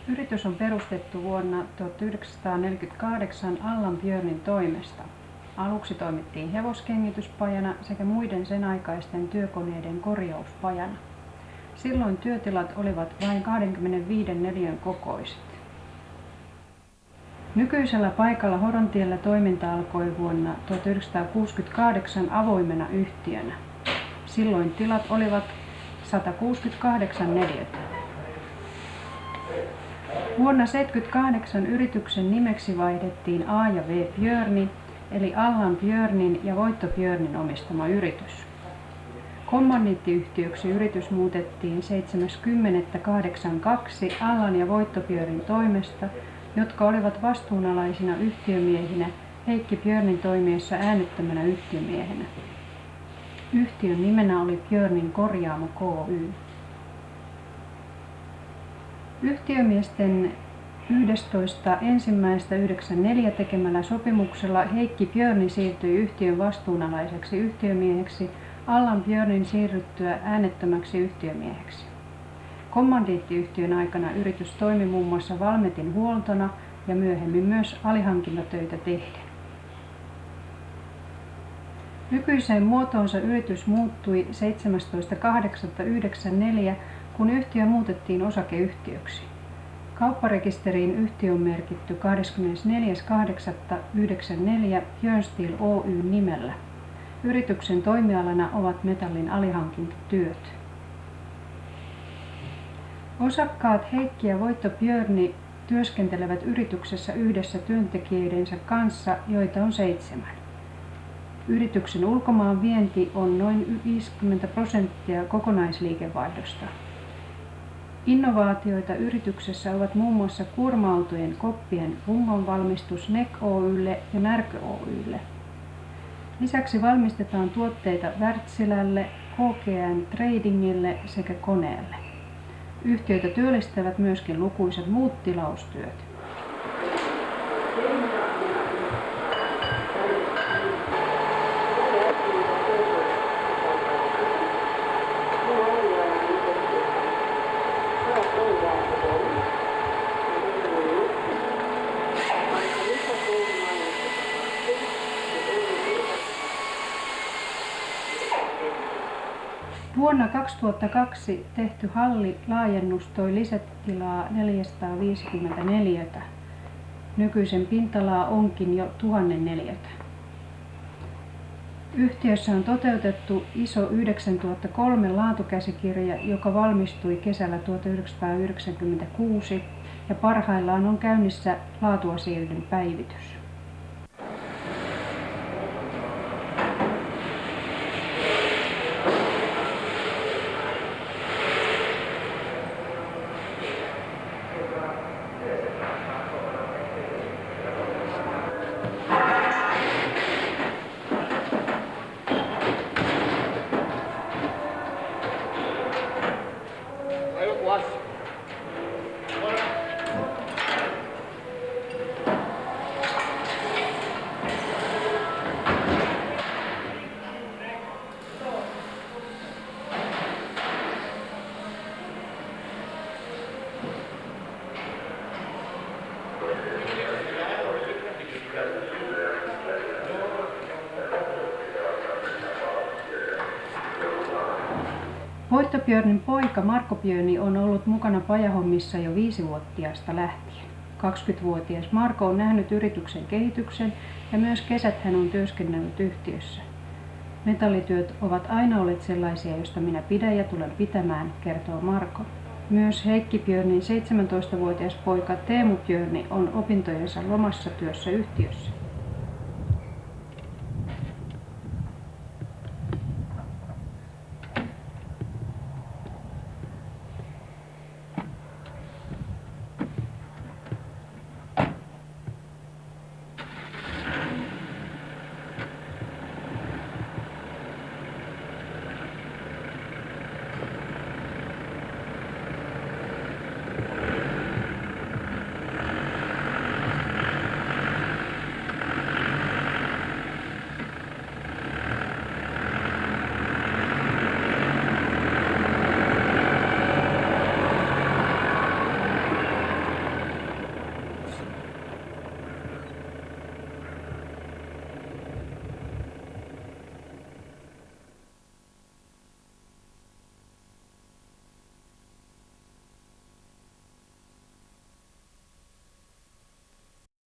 Yritys on perustettu vuonna 1948 Allan Björnin toimesta. Aluksi toimittiin hevoskengityspajana sekä muiden sen aikaisten työkoneiden korjauspajana. Silloin työtilat olivat vain 25 neliön kokoiset. Nykyisellä paikalla Horontiellä toiminta alkoi vuonna 1968 avoimena yhtiönä. Silloin tilat olivat 168 neliötä. Vuonna 1978 yrityksen nimeksi vaihdettiin A & W Björni, eli Allan Björnin ja Voitto Björnin omistama yritys. Kommandiittiyhtiöksi yritys muutettiin 7.10.82 Allan ja Voitto Björnin toimesta, jotka olivat vastuunalaisina yhtiömiehinä Heikki Björnin toimiessa äänettömänä yhtiömiehenä. Yhtiön nimenä oli Björnin Korjaamo Ky. Yhtiömiesten 11.1.1994 tekemällä sopimuksella Heikki Björni siirtyi yhtiön vastuunalaiseksi yhtiömieheksi Allan Björnin siirryttyä äänettömäksi yhtiömieheksi. Kommandiittiyhtiön aikana yritys toimi muun muassa Valmetin huoltona ja myöhemmin myös alihankintatöitä tehden. Nykyiseen muotoonsa yritys muuttui 17.8.1994, kun yhtiö muutettiin osakeyhtiöksi. Kaupparekisteriin yhtiö on merkitty 24.8.1994 Björn Steel Oy nimellä. Yrityksen toimialana ovat metallin alihankintatyöt. Osakkaat Heikki ja Voitto Björni työskentelevät yrityksessä yhdessä työntekijöidensä kanssa, joita on 7. Yrityksen ulkomaan vienti on noin 50% kokonaisliikevaihdosta. Innovaatioita yrityksessä ovat muun muassa kuorma-autojen koppien rungonvalmistus NEC Oy:lle ja Närkö Oy:lle. Lisäksi valmistetaan tuotteita Wärtsilälle, KGN Tradingille sekä Koneelle. Yhtiöitä työllistävät myöskin lukuisat muut tilaustyöt. Vuonna 2002 tehty hallilaajennus toi lisätilaa 450 neliötä. Nykyisen pinta-alaa onkin jo 1000 neliötä. Yhtiössä on toteutettu ISO 9003 laatukäsikirja, joka valmistui kesällä 1996 ja parhaillaan on käynnissä laatuasioiden päivitys. Voitto Björnin poika Marko Björni on ollut mukana pajahommissa jo 5-vuotiaasta lähtien. 20-vuotias Marko on nähnyt yrityksen kehityksen ja myös kesät hän on työskennellyt yhtiössä. Metallityöt ovat aina olleet sellaisia, joista minä pidän ja tulen pitämään, kertoo Marko. Myös Heikki Björnin 17-vuotias poika Teemu Björni on opintojensa lomassa työssä yhtiössä.